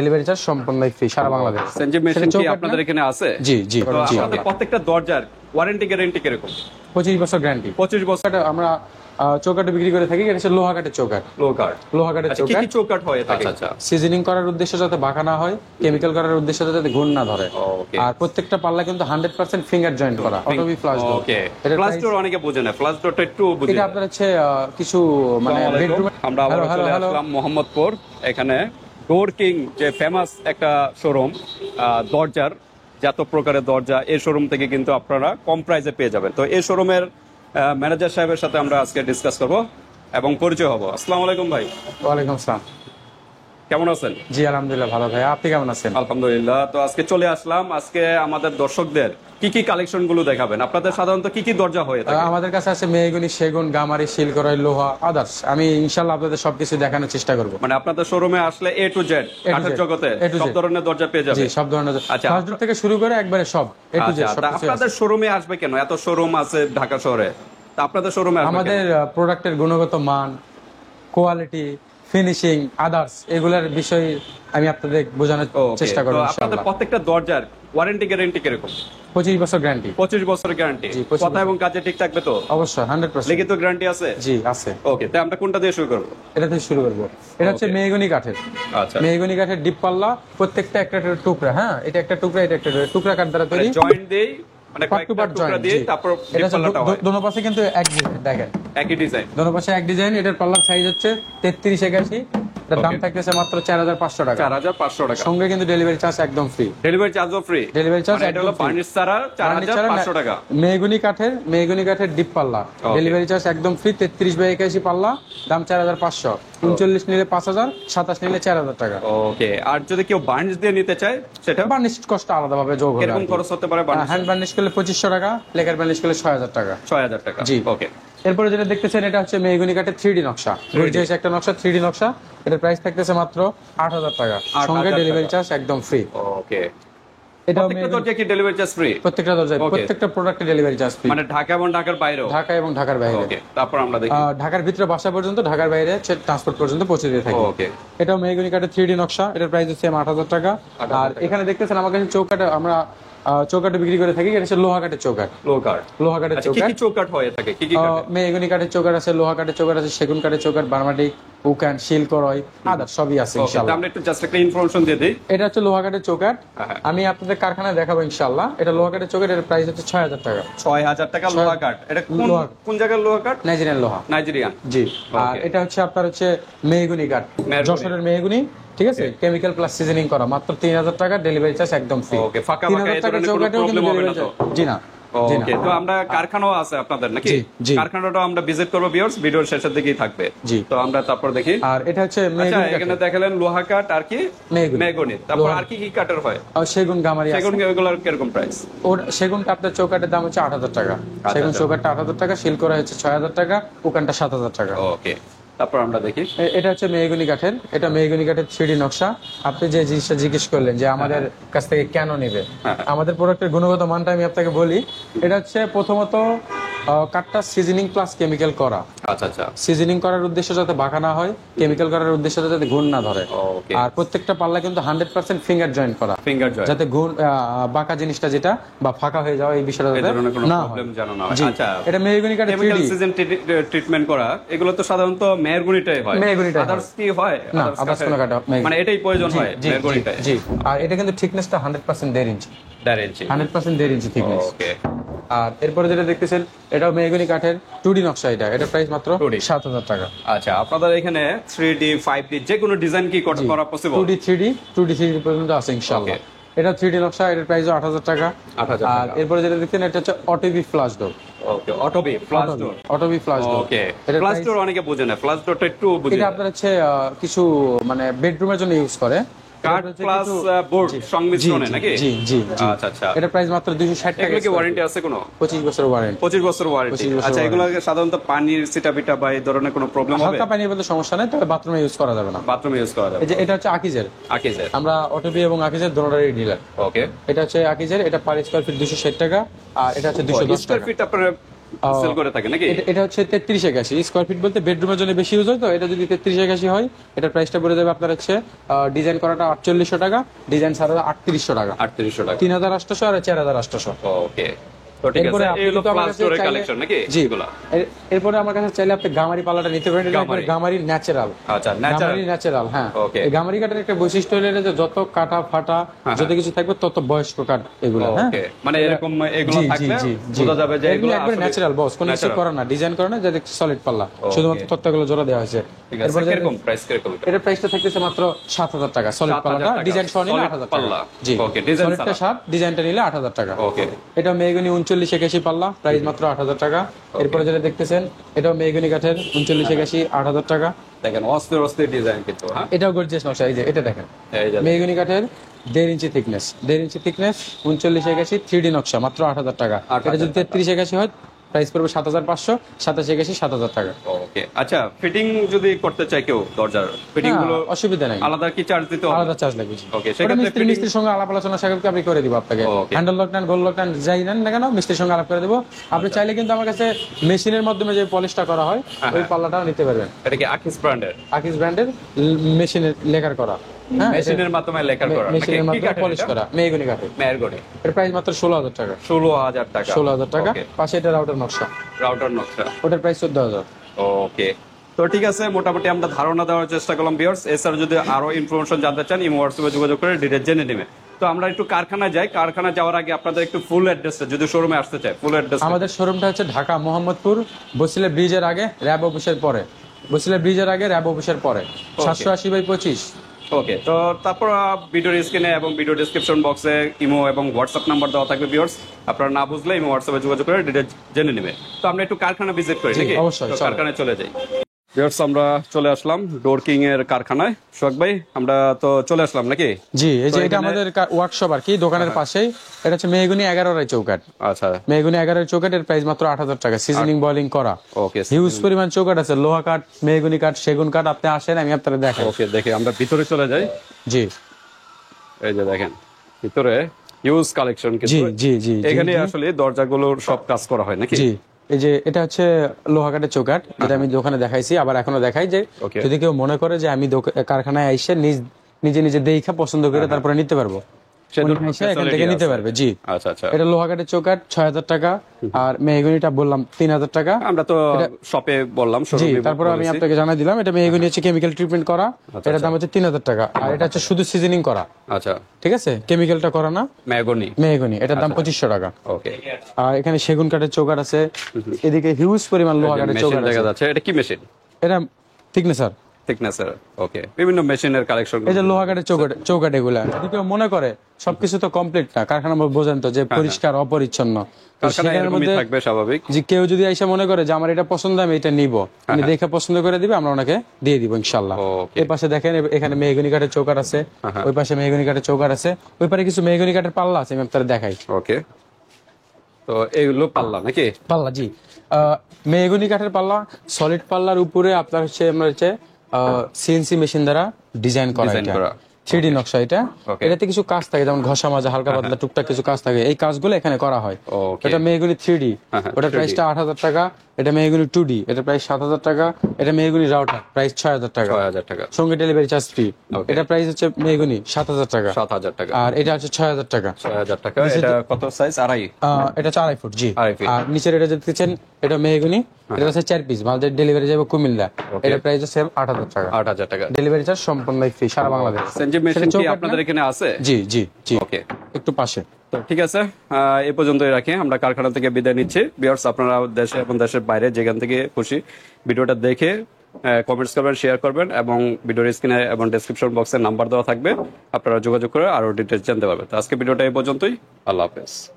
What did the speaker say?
Delivery charge সম্পূর্ণ free সারা Bangladesh. CNG machine কি আপনাদের এখানে আছে? জি জি তো আপনাদের প্রত্যেকটা দরজার ওয়ারেন্টি গ্যারান্টি কিরকম? 25 বছর গ্যারান্টি। 25 বছর। আমরা চৌকাঠ বিক্রি করে থাকি, এটা হচ্ছে লোহা কাঠের চৌকাঠ। লোহা কাঠের কি চৌকাঠ। কি চৌকাঠ হয় থাকে? আচ্ছা, সিজনিং করার উদ্দেশ্যে যাতে বাঁকা না হয়, কেমিক্যাল করার উদ্দেশ্যে যাতে ঘুণ না ধরে। আর প্রত্যেকটা পাল্লা কিন্তু 100% ফিঙ্গার জয়েন্ট করা, Otobi flush door. Okay, flush door অনেকে বোঝে না, ফ্লাশ ডোরটা একটু বুঝিয়ে। এটা আপনার হচ্ছে কিছু মানে বেডরুম। আমরা আবার চলে আসলাম মোহাম্মদপুর, এখানে ডোর কিং যে ফেমাস একটা শোরুম, দরজার যত প্রকারের দরজা এই শোরুম থেকে কিন্তু আপনারা কম প্রাইসে পেয়ে যাবেন। তো এই শোরুমের ম্যানেজার সাহেবের সাথে আমরা আজকে ডিসকাস করব এবং পরিচয় হব। আসসালামু আলাইকুম ভাই। ওয়ালাইকুম আসসালাম। কেমন আছেন? জি আলহামদুলিল্লাহ ভালো ভাই, আপনি কেমন আছেন? আলহামদুলিল্লাহ। তো আজকে চলে আসলাম, আজকে আমাদের দর্শকদের কি কি কালেকশন গুলো দেখাবেন? আপনাদের সাধারণত কি কি দরজা হয়ে থাকে? আমাদের কাছে আছে মেহগনি, সেগুন, গামারি, শিলকরাই, লোহা, আদার্স। আমি ইনশাআল্লাহ আপনাদের সবকিছু দেখানোর চেষ্টা করব। মানে আপনাদের শোরুমে আসলে এ টু জেড কাঠের জগতে সব ধরনের দরজা পেয়ে যাবেন। জি সব ধরনের। আচ্ছা, ফার্স্ট ডোর থেকে শুরু করে একবারে সব এ টু জেড সব। আপনাদের শোরুমে আসবে কেন? এত শোরুম আছে ঢাকা শহরে, তা আপনাদের শোরুমে আসবে? আমাদের প্রোডাক্টের গুণগত মান, কোয়ালিটি, ফিনিশিং, আদার্স এগুলোর বিষয়ে আমি আপনাদের বোঝানোর চেষ্টা করব ইনশাআল্লাহ। আপনাদের প্রত্যেকটা দরজার ওয়ারেন্টি গ্যারান্টি কিরকম? 25 বছর গ্যারান্টি। 25 বছরের গ্যারান্টি। কথা এবং কাজে ঠিক থাকবে তো? অবশ্যই 100%। লিখিত গ্যারান্টি আছে? জি আছে। ওকে, তাই আমরা কোনটা দিয়ে শুরু করব? এটা থেকে শুরু করব। এটা হচ্ছে মেহগনি কাঠের। আচ্ছা, মেহগনি কাঠের ডিপ পাল্লা, প্রত্যেকটা একটা টুকরা। হ্যাঁ, এটা একটা টুকরা, এটা একটা টুকরা কাঠ দ্বারা তৈরি। জয়েন্ট দেই মানে কয়েকটা টুকরা দিয়ে তারপর ডিপ পাল্লাটা হয়। দোনো পাশে কিন্তু এক ডিজাইন, দেখেন একই ডিজাইন, দোনো পাশে এক ডিজাইন। এটার পাল্লার সাইজ হচ্ছে 33 81। এর দাম থাকতেছে মাত্র 4500 টাকা। 4500 টাকা। সঙ্গে কিন্তু ডেলিভারি চার্জ একদম ফ্রি। ডেলিভারি চার্জও ফ্রি। ডেলিভারি চার্জ এটা হলো ফার্নিশ ছাড়া 4500 টাকা। মেহগনি কাঠের ডিপ পাল্লা, ডেলিভারি চার্জ একদম ফ্রি। 33 বাই 81 পাল্লা, দাম 4500। 39 নিলে 5000, 27 নিলে 4000 টাকা। ওকে, আর যদি কেউ বার্নিশ দিয়ে নিতে চায় সেটা? বার্নিশ কষ্ট আলাদা ভাবে যোগ হবে। এরকম খরচ হতে পারে? হ্যান্ড বার্নিশ করলে 2500 টাকা, লেকার বার্নিশ করলে 6000 টাকা। 6000 টাকা। জি ওকে। এরপরে যেটা দেখতেছেন এটা হচ্ছে মেহগনি কাঠের 3D নকশা। গর্জিয়াস একটা নকশা, 3D নকশা। এটার প্রাইস থাকতেছে মাত্র 8000 টাকা, সঙ্গে ডেলিভারি চার্জ একদম ফ্রি। ওকে, এটা প্রত্যেকটা দরজা কি ডেলিভারি চার্জ ফ্রি? প্রত্যেকটা দরজায়, প্রত্যেকটা প্রোডাক্টে ডেলিভারি চার্জ ফ্রি। মানে ঢাকা এবং ঢাকার বাইরেও? ঢাকা এবং ঢাকার বাইরে। ওকে, তারপর আমরা দেখি ঢাকার ভিতরে বাসা পর্যন্ত, ঢাকার বাইরে ট্রান্সপোর্ট পর্যন্ত পৌঁছে দিয়ে থাকি। ওকে, এটাও মেহগনি কাঠের 3D নকশা। এটার প্রাইস হচ্ছে 8000 টাকা। আর এখানে দেখতেছেন আমার কাছে চৌকাঠ, আমরা চৌকাঠে বিক্রি করে থাকি। এটা হচ্ছে লোহা কাঠের চৌকাঠ। লোহা কাঠের চৌকাঠ। কি কি চৌকাঠ হয়ে থাকে? কি কি কাঠ? মেহগনি কাঠের চৌকাঠ আছে, লোহা কাঠের চৌকাঠ আছে, সেগুন কাঠের চৌকাঠ, বার্মাটিক, উকান, শিলকরয়, আদার সবই আছে ইনশাআল্লাহ। আমরা একটু জাস্ট একটা ইনফরমেশন দিয়ে দেই। এটা হচ্ছে লোহা কাঠের চৌকাঠ। আমি আপনাদের কারখানায় দেখাবো ইনশাআল্লাহ। এটা লোহা কাঠের চৌকাঠ, এর প্রাইস হচ্ছে 6000 টাকা। 6000 টাকা লোহা কাঠ। এটা কোন জায়গার লোহা কাঠ? নাইজেরিয়ান লোহা। নাইজেরিয়ান, জি। আর এটা হচ্ছে আপনার হচ্ছে মেহগনি কাঠ, যশোরের মেহগনি। ঠিক আছে, কেমিক্যাল প্লাস সিজনিং করা, মাত্র 3000 টাকা, ডেলিভারি চার্জ একদম ফ্রি। ওকে, ফাঁকা ফাঁকা এই ধরনের কোনো প্রবলেম হবে না তো? জি না। ওকে, তো আমরা কারখানাও আছে আপনাদের নাকি? কারখানাটা আমরা ভিজিট করব ভিউয়ার্স, ভিডিওর শেষের দিকেই থাকবে। জি, তো আমরা তারপর দেখি। আর এটা হচ্ছে আচ্ছা, এখানে দেখালেন লোহা কাঠ আর কি মেহগনি, তারপর আর কি কি কাঠের হয়? সেগুন, গামারি। সেগুন এগুলোর কিরকম প্রাইস? ওর সেগুন কাঠের চৌকাঠের দাম হচ্ছে 8000 টাকা। সেগুন চৌকাঠটা 8000 টাকা, শিলকরা হচ্ছে 6000 টাকা, উকানটা 7000 টাকা। ওকে, তারপর আমরা দেখি। এটা হচ্ছে মেহগনি কাঠের। এটা মেহগনি কাঠের 3D নকশা। আপনি যে জিনিসটা জিজ্ঞেস করলেন যে আমাদের কাছ থেকে কেন নেবে, আমাদের প্রোডাক্টের গুণগত মানটা আমি আপনাকে বলি। এটা হচ্ছে প্রথমত কাঠটা সিজনিং প্লাস কেমিক্যাল করা। আচ্ছা আচ্ছা, সিজনিং করার উদ্দেশ্যে যাতে বাঁকা না হয়, কেমিক্যাল করার উদ্দেশ্যে যাতে ঘুণ না ধরে। আর প্রত্যেকটা পাল্লা কিন্তু 100% ফিঙ্গার জয়েন্ট করা, যাতে ঘুণ বাঁকা জিনিসটা যেটা বা ফাঁকা হয়ে যাওয়া এই বিষয়টা যাতে না হয়। আচ্ছা, এটা মেহগনি কাঠের 3D সিজন ট্রিটমেন্ট করা, এগুলো তো সাধারণত মেহগনিটাই হয়। আদার্স কি হয়? না, আদার্স কোনো কাঠ মানে এটাই প্রয়োজন হয় মেহগনিটাই। জি। আর এটা কিন্তু থিকনেসটা 100% 1.5 ইঞ্চি। 100% 1.5 ইঞ্চি থিকনেস। ওকে। আর এরপরে যেটা দেখতেছেন এটাও মেহগনি কাঠের 2D নকশা। এটা প্রাইস মাত্র 7000 টাকা। আচ্ছা, আপনাদের এখানে 3D 5D যে কোনো ডিজাইন কি করা পসিবল? 2D 3D পর্যন্ত আছে ইনশাআল্লাহ। এটা 3D নকশা, এটার প্রাইসও 8000 টাকা। আর এরপরে যেটা দেখতেছেন এটা হচ্ছে Otobi flush door. Okay, Otobi flush door. Otobi flush door. Okay, flush door অনেকে বোঝে না, ফ্লাশ ডোরটা একটু বুঝিয়ে। এটা আপনার হচ্ছে কিছু মানে বেডরুমের জন্য ইউজ করে, কাঠ প্লাস বোর্ড সংমিশ্রণে নাকি? জি জি। আচ্ছা আচ্ছা, এটা প্রাইস মাত্র 260 টাকা। এগুলো কি ওয়ারেন্টি আছে কোনো? 25 বছর ওয়ারেন্টি। 25 বছর ওয়ারেন্টি। আচ্ছা, এগুলো সাধারণত পানির ছিটাপিটা বা এই ধরনের কোনো প্রবলেম হবে? হালকা পানির বলতে সমস্যা নাই, তবে বাথরুমে ইউজ করা যাবে না। বাথরুমে ইউজ করা যাবে। এই যে এটা হচ্ছে আকিজের। আমরা অটোবি এবং আকিজের দুটোরই ডিলার। ওকে, এটা হচ্ছে আকিজের। এটা পার স্কয়ার ফিট 260 টাকা, আর এটা হচ্ছে 210 টাকা। স্কয়ার ফিট আপনারা সেল করে থাকে নাকি? এটা হচ্ছে 3381 স্কয়ার ফিট, বলতে বেডরুমের জন্য বেশি ইউজ হয়, তো এটা যদি 3381 হয় এটার প্রাইসটা পড়ে যাবে আপনার হচ্ছে ডিজাইন করাটা 4800 টাকা, ডিজাইন ছাড়া 3800 টাকা, 3800 টাকা। 3800 আর 4800। ওকে, তো ঠিক এরপরে আছে, আপনি এগুলো কিন্তু আমার প্লাস কাছে ডোরের চাইলে- কালেকশন নাকি জি। এগুলা? এরপরে আমার কাছে চাইলে আপনি গামারি পাল্লাটা নিতে পারেন, এটা একবারে গামারি ন্যাচারাল। আচ্ছা, ন্যাচারাল। ন্যাচারাল, হ্যাঁ। Okay. এই গামারি কাঠের একটা বৈশিষ্ট্য হলো এটা যে যত কাটা ফাটা যত কিছু থাকবে তত বয়স্ক কাঠ এগুলো, হ্যাঁ। ওকে, মানে এরকম এগুলো জি, জি, থাকলে জি, জি। বোঝা যাবে যে এগুলো এগুলো একবারে আসলে ন্যাচারাল বস, কোনো কিছু natural। করা না, ডিজাইন করা না, যাতে সলিড পাল্লা, শুধুমাত্র তক্তাগুলো জোড়া দেওয়া হয়েছে। ঠিক আছে, এরপরে কিরকম প্রাইস কিরকম এটা? এটার প্রাইসটা থাকতেছে মাত্র 7000 টাকা, সলিড 7000 পাল্লাটা টাকা, ডিজাইন সহ নিলে solid 8000 টাকা। পাল্লা। জি, Okay, design সলিডটা ছাড়া। 7, ডিজাইনটা নিলে 8000 টাকা। ওকে, এটা মেহগনি 3981 পাল্লা, প্রাইস মাত্র 8000 টাকা। এরপরে যেটা দেখতেছেন এটাও মেহগনি কাঠের 3981 8000 টাকা। দেখেন অস্থির অস্থির ডিজাইন কিন্তু, হ্যাঁ। এটাও গর্জিয়াস নকশা, এই যে এটা দেখেন এই যে মেহগনি কাঠের 1.5 ইঞ্চি থিকনেস, 1.5 ইঞ্চি থিকনেস 3981 3D নকশা, মাত্র 8000 টাকা। 8000 এটা যদি 3381 হয় প্রাইস পড়বে 7500, 2781 7000 টাকা। ওকে, আচ্ছা, ফিটিং যদি করতে চাই কেউ দরজার ফিটিং গুলো হ্যাঁ, অসুবিধা নাই, আলাদা কি চার্জ দিতে হবে? আলাদা চার্জ লাগবে। ওকে, ওটা সেক্ষেত্রে মিস্ত্রির সঙ্গে আলাপ আলোচনা সাপেক্ষে আমি করে দিব আপনাকে। Okay. হ্যান্ডেল লক নেন, গোল লক নেন, যাই নেন না কেন মিস্ত্রির সঙ্গে আলাপ করে দেবো। আপনি চাইলে কিন্তু আমার কাছে মেশিনের মাধ্যমে যে পলিশটা করা হয় ওই পাল্লাটাও নিতে পারবেন। এটা কি আকিস ব্র্যান্ডের? আকিস ব্র্যান্ডের মেশিনের লেখার করা, হ্যাঁ, মেশিনের মাধ্যমে লেখার করা, মেশিনের মাধ্যমে পলিশ করা মেহগনি কাঠের। মেহেরগড়ি। এর প্রাইস মাত্র 16000 টাকা। 16000 টাকা। 16000 টাকা। ওকে, পাশে এটা রাউটার নকশা, রাউটার নকশা। ওটার প্রাইস 14000। ওকে, তো ঠিক আছে, মোটামুটি আমরা ধারণা দেওয়ার চেষ্টা করলাম ভিউয়ার্স। এছাড়া যদি আরো ইনফরমেশন জানতে চান ইমো হোয়াটসঅ্যাপে যোগাযোগ করে ডিটেইলস জেনে নেবেন। তো আমরা একটু কারখানায় যাই, কারখানা যাওয়ার আগে আপনাদের একটু ফুল অ্যাড্রেসটা, যদি শোরুমে আসতে চায় ফুল অ্যাড্রেস। আমাদের শোরুমটা হচ্ছে ঢাকা মোহাম্মদপুর, বসিলা ব্রিজের আগে, র্যাব অফিসের পরে, বসিলা ব্রিজের আগে র্যাব অফিসের পরে, 780/25। ওকে, তো তারপর ভিডিওর স্ক্রিনে এবং ভিডিও ডেসক্রিপশন বক্সে ইমো এবং হোয়াটসঅ্যাপ নাম্বার দেওয়া থাকবে ভিউয়ার্স। আপনারা না বুঝলে ইমো হোয়াটসঅ্যাপে যোগাযোগ করে ডিটেইলস জেনে নেবেন। তো আমরা একটু কারখানা ভিজিট করি জি, নাকি? অবশ্যই, তো চলো। কারখানায় চলে যাই ভিউয়ার্স। আমরা চলে আসলাম ডোর কিং এর কারখানায়। সোহাগ ভাই, আমরা তো চলে আসলাম নাকি? জি, এই যে তো এটা এখানে- আমাদের ওয়ার্কশপ আর কি, দোকানের পাশেই। এটা হচ্ছে মেহগনি 11 চৌকাঠ। আচ্ছা, মেহগনি 11 চৌকাঠ, এর প্রাইস মাত্র 8000 টাকা, সিজনিং বয়লিং করা। ওকে, হিউজ পরিমাণ চৌকাঠ আছে, লোহা কাঠ, মেহগনি কাঠ, সেগুন কাঠ। আপনি আসেন, আমি আপনাদের দেখাই। ওকে, দেখে আমরা ভিতরে চলে যাই। জি এই যে দেখেন ভিতরে হিউজ কালেকশন জি কিন্তু জি জি এখানে আসলে দরজাগুলোর সব কাজ করা হয় নাকি? জি, এই যে এটা হচ্ছে লোহা কাঠের চৌকাঠ, যেটা আমি দোকানে দেখাইছি, আবার এখনো দেখাই। যে Okay. যদি কেউ মনে করে যে আমি কারখানায় এসে নিজে নিজে দেখা পছন্দ করে তারপরে নিতে পারবো, সে উনি ধরনের এসে এখান facility থেকে নিতে আছে। পারবে। জি, আচ্ছা আচ্ছা, এটা লোহা কাঠের চৌকাঠ 6000 টাকা, আর মেহগনিটা বললাম 3000 টাকা। আমরা তো শপে বললাম জি, শোরুমে তারপর আমি আপনাকে জানাই দিলাম এটা মেহগনি হচ্ছে কেমিক্যাল ট্রিটমেন্ট করা, এটার দাম হচ্ছে 3000 টাকা। আর এটা হচ্ছে শুধু সিজনিং করা, আচ্ছা, ঠিক আছে, কেমিক্যালটা করা না, মেহগনি। মেহগনি, এটার দাম 2500 টাকা। ওকে, আর এখানে সেগুন কাঠের চৌকাঠ আছে, এদিকে হিউজ পরিমাণ লোহা কাঠের মেশিন চৌকাঠ দেখা আছে। যাচ্ছে, এটা কি মেশিন? এটা থিকনেসার, থিকনেসের। ওকে, বিভিন্ন মেশিনের কালেকশন। এই যে লোহা কাঠের চৌকাঠ এগুলা। যদি কেউ মনে করে সবকিছু তো কমপ্লিট না, কারখানা বোঝেন তো যে পরিষ্কার অপরিচ্ছন্ন, তো কারখানা সেখানের এরকমই মধ্যে থাকবে স্বাভাবিক। যে কেউ যদি এসে মনে করে যে আমার এটা পছন্দ, আমি এটা নিব, উনি দেখে পছন্দ করে দিবে, আমরা ওনাকে দিয়ে দিব ইনশাল্লাহ। Okay. এই পাশে দেখেন এখানে মেহগনি কাঠের চৌকাঠ আছে, ওই পাশে মেহগনি কাঠের চৌকাঠ আছে, ওই পারে কিছু মেহগনি কাঠের পাল্লা আছে, আমি আপনাদের দেখাই। ওকে, তো এইগুলো পাল্লা নাকি? পাল্লা, জি, মেহগনি কাঠের পাল্লা, সলিড পাল্লার উপরে আপনার হচ্ছে আমরা হচ্ছে সিএনসি মেশিন দ্বারা ডিজাইন করা, Design করা। 3D নকশা। এটা Okay. এটাতে কিছু কাজ থাকে, যেমন ঘষা মাজা, হালকা পাতলা টুকটাক কিছু কাজ থাকে, এই কাজগুলো এখানে করা হয়। Okay. এটা মেহগনি 3D, হ্যাঁ, ওটার 3D প্রাইসটা 8000 টাকা। এটা মেহগনি 2D, এটা প্রাইস 7000 টাকা। এটা মেহগনি রাউটার, প্রাইস 6000 টাকা, 6000 টাকা, সঙ্গে ডেলিভারি চার্জ ফ্রি। Okay. এটা প্রাইস হচ্ছে মেহগনি 7000 টাকা, 7000 টাকা। আর এটা হচ্ছে 6000 টাকা। 6000 টাকা। এটা কত সাইজ? আড়াই? এটা 4 ফুট, জি। 2.5 feet। আর নিচের এটা দেখতেছেন এটা মেহগনি, এটা হচ্ছে 4 পিস, মালদের ডেলিভারি যাবে কুমিল্লা। এটা প্রাইস হচ্ছে 8000 টাকা, 8000 টাকা। ডেলিভারি চার্জ সম্পূর্ণ ফ্রি সারা বাংলাদেশ। সেনজি মেশিন সেটা কি চৌকাঠ আপনাদের না? এখানে আছে? জি জি জি, ওকে, একটু পাশে। তো ঠিক আছে, এ পর্যন্তই রাখি। আমরা কারখানা থেকে বিদায় নিচ্ছি ভিউয়ার্স। আপনারা দেশে এবং দেশের বাইরে যেখান থেকে খুশি ভিডিওটা দেখে কমেন্টস করবেন, শেয়ার করবেন, এবং ভিডিওর স্ক্রিনে এবং ডেসক্রিপশন বক্সে নাম্বার দেওয়া থাকবে, আপনারা যোগাযোগ করে আরো ডিটেইলস জানতে পারবেন। তো আজকে ভিডিওটা এই পর্যন্তই। আল্লাহ হাফেজ।